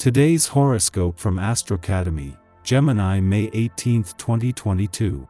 Today's horoscope from Astrocademy, Gemini, May 18, 2022.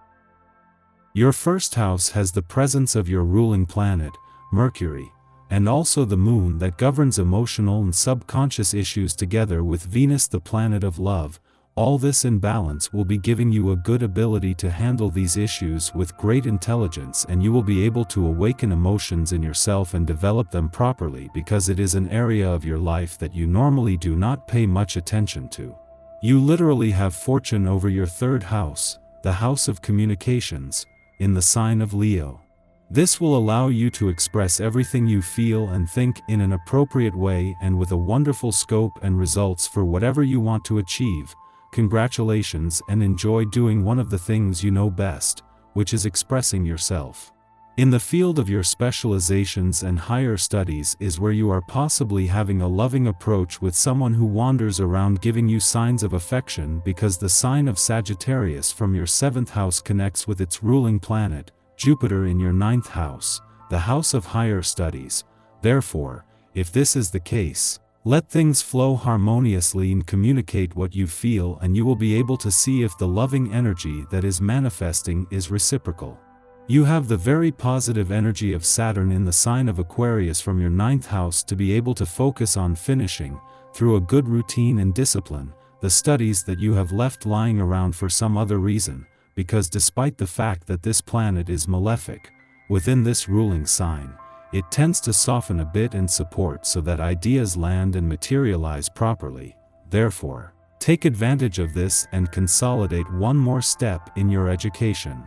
Your first house has the presence of your ruling planet, Mercury, and also the moon that governs emotional and subconscious issues together with Venus, the planet of love. All this in balance will be giving you a good ability to handle these issues with great intelligence, and you will be able to awaken emotions in yourself and develop them properly, because it is an area of your life that you normally do not pay much attention to. You literally have fortune over your third house, the house of communications, in the sign of Leo. This will allow you to express everything you feel and think in an appropriate way and with a wonderful scope and results for whatever you want to achieve. Congratulations, and enjoy doing one of the things you know best, which is expressing yourself. In the field of your specializations and higher studies is where you are possibly having a loving approach with someone who wanders around giving you signs of affection, because the sign of Sagittarius from your 7th house connects with its ruling planet, Jupiter, in your 9th house, the house of higher studies. Therefore, if this is the case, let things flow harmoniously and communicate what you feel, and you will be able to see if the loving energy that is manifesting is reciprocal. You have the very positive energy of Saturn in the sign of Aquarius from your 9th house to be able to focus on finishing, through a good routine and discipline, the studies that you have left lying around for some other reason, because despite the fact that this planet is malefic, within this ruling sign, it tends to soften a bit and support so that ideas land and materialize properly. Therefore, take advantage of this and consolidate one more step in your education.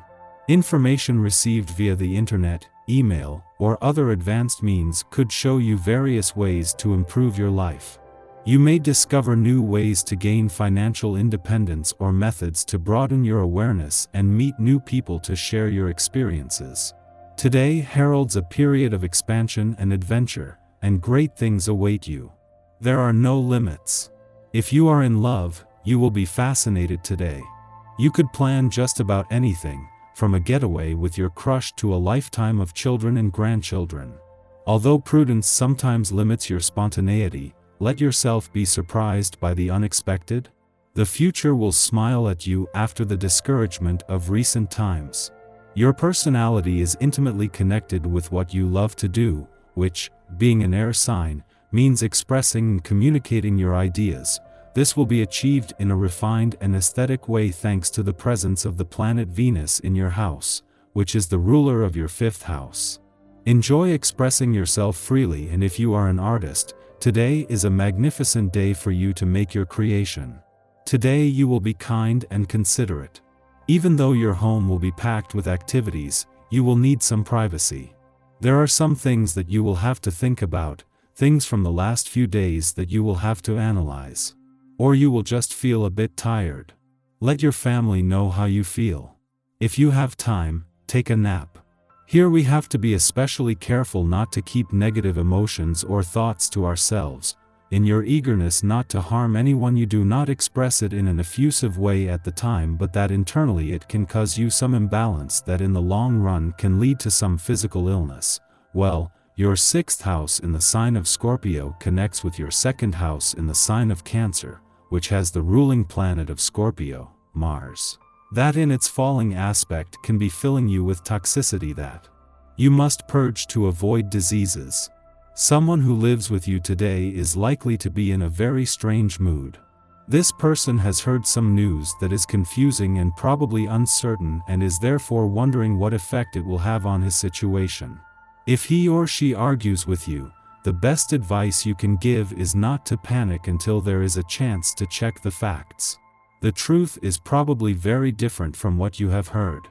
Information received via the internet, email, or other advanced means could show you various ways to improve your life. You may discover new ways to gain financial independence or methods to broaden your awareness and meet new people to share your experiences. Today heralds a period of expansion and adventure, and great things await you. There are no limits. If you are in love, you will be fascinated today. You could plan just about anything, from a getaway with your crush to a lifetime of children and grandchildren. Although prudence sometimes limits your spontaneity, let yourself be surprised by the unexpected. The future will smile at you after the discouragement of recent times. Your personality is intimately connected with what you love to do, which, being an air sign, means expressing and communicating your ideas. This will be achieved in a refined and aesthetic way thanks to the presence of the planet Venus in your house, which is the ruler of your 5th house. Enjoy expressing yourself freely, and if you are an artist, today is a magnificent day for you to make your creation. Today you will be kind and considerate. Even though your home will be packed with activities, you will need some privacy. There are some things that you will have to think about, things from the last few days that you will have to analyze. Or you will just feel a bit tired. Let your family know how you feel. If you have time, take a nap. Here we have to be especially careful not to keep negative emotions or thoughts to ourselves. In your eagerness not to harm anyone, you do not express it in an effusive way at the time, but that internally it can cause you some imbalance that in the long run can lead to some physical illness. Well, your 6th house in the sign of Scorpio connects with your 2nd house in the sign of Cancer, which has the ruling planet of Scorpio, Mars. That in its falling aspect can be filling you with toxicity that you must purge to avoid diseases. Someone who lives with you today is likely to be in a very strange mood. This person has heard some news that is confusing and probably uncertain, and is therefore wondering what effect it will have on his situation. If he or she argues with you, the best advice you can give is not to panic until there is a chance to check the facts. The truth is probably very different from what you have heard.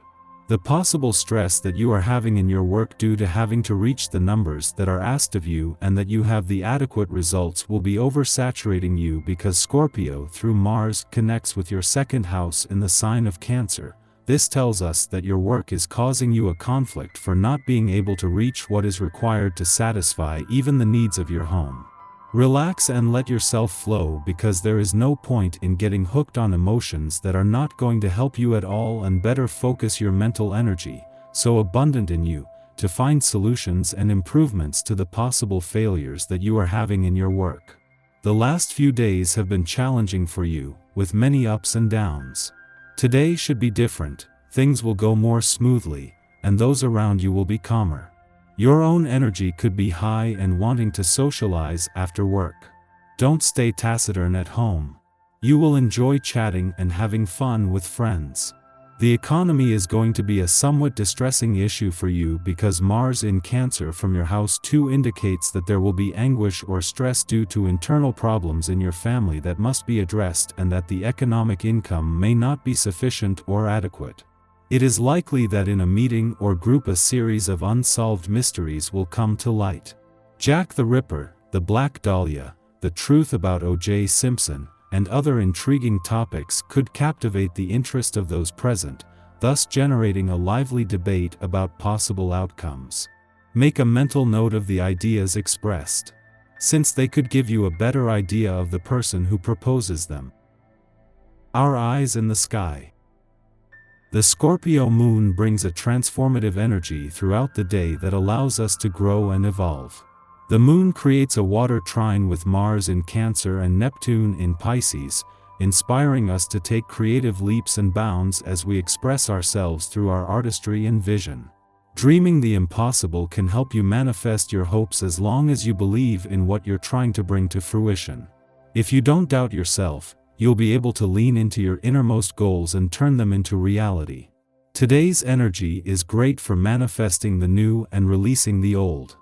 The possible stress that you are having in your work due to having to reach the numbers that are asked of you and that you have the adequate results will be oversaturating you, because Scorpio through Mars connects with your 2nd house in the sign of Cancer. This tells us that your work is causing you a conflict for not being able to reach what is required to satisfy even the needs of your home. Relax and let yourself flow, because there is no point in getting hooked on emotions that are not going to help you at all, and better focus your mental energy, so abundant in you, to find solutions and improvements to the possible failures that you are having in your work. The last few days have been challenging for you, with many ups and downs. Today should be different, things will go more smoothly, and those around you will be calmer. Your own energy could be high and wanting to socialize after work. Don't stay taciturn at home. You will enjoy chatting and having fun with friends. The economy is going to be a somewhat distressing issue for you because Mars in Cancer from your house 2 indicates that there will be anguish or stress due to internal problems in your family that must be addressed and that the economic income may not be sufficient or adequate. It is likely that in a meeting or group a series of unsolved mysteries will come to light. Jack the Ripper, the Black Dahlia, the truth about O.J. Simpson, and other intriguing topics could captivate the interest of those present, thus generating a lively debate about possible outcomes. Make a mental note of the ideas expressed, since they could give you a better idea of the person who proposes them. Our eyes in the sky. The Scorpio moon brings a transformative energy throughout the day that allows us to grow and evolve. The moon creates a water trine with Mars in Cancer and Neptune in Pisces, inspiring us to take creative leaps and bounds as we express ourselves through our artistry and vision. Dreaming the impossible can help you manifest your hopes as long as you believe in what you're trying to bring to fruition. If you don't doubt yourself, you'll be able to lean into your innermost goals and turn them into reality. Today's energy is great for manifesting the new and releasing the old.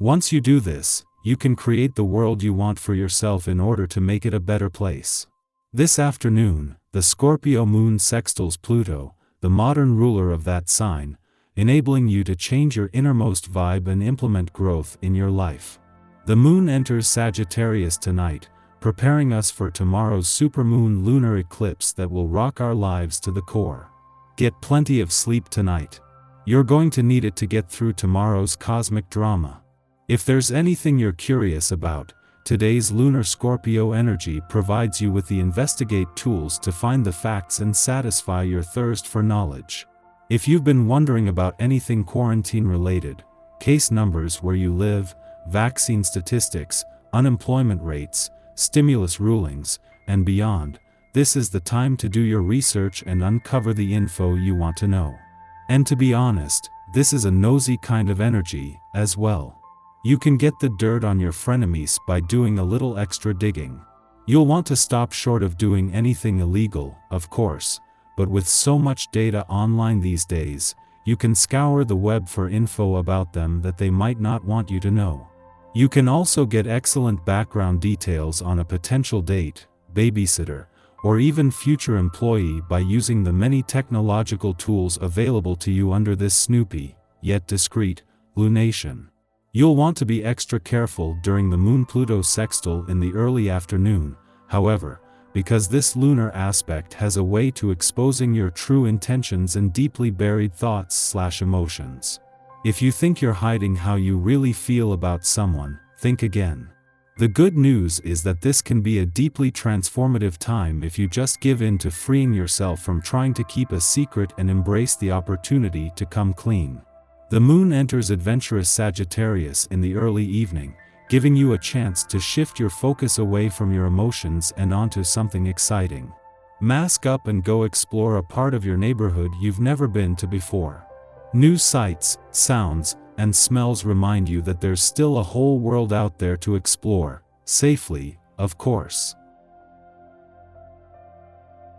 Once you do this, you can create the world you want for yourself in order to make it a better place. This afternoon, the Scorpio moon sextiles Pluto, the modern ruler of that sign, enabling you to change your innermost vibe and implement growth in your life. The moon enters Sagittarius tonight, preparing us for tomorrow's supermoon lunar eclipse that will rock our lives to the core. Get plenty of sleep tonight. You're going to need it to get through tomorrow's cosmic drama. If there's anything you're curious about, today's lunar Scorpio energy provides you with the investigate tools to find the facts and satisfy your thirst for knowledge. If you've been wondering about anything quarantine-related, case numbers where you live, vaccine statistics, unemployment rates, stimulus rulings, and beyond, this is the time to do your research and uncover the info you want to know. And to be honest, this is a nosy kind of energy, as well. You can get the dirt on your frenemies by doing a little extra digging. You'll want to stop short of doing anything illegal, of course, but with so much data online these days, you can scour the web for info about them that they might not want you to know. You can also get excellent background details on a potential date, babysitter, or even future employee by using the many technological tools available to you under this snoopy, yet discreet, lunation. You'll want to be extra careful during the Moon-Pluto sextile in the early afternoon, however, because this lunar aspect has a way to exposing your true intentions and deeply buried thoughts/emotions. If you think you're hiding how you really feel about someone, think again. The good news is that this can be a deeply transformative time if you just give in to freeing yourself from trying to keep a secret and embrace the opportunity to come clean. The moon enters adventurous Sagittarius in the early evening, giving you a chance to shift your focus away from your emotions and onto something exciting. Mask up and go explore a part of your neighborhood you've never been to before. New sights, sounds, and smells remind you that there's still a whole world out there to explore, safely, of course.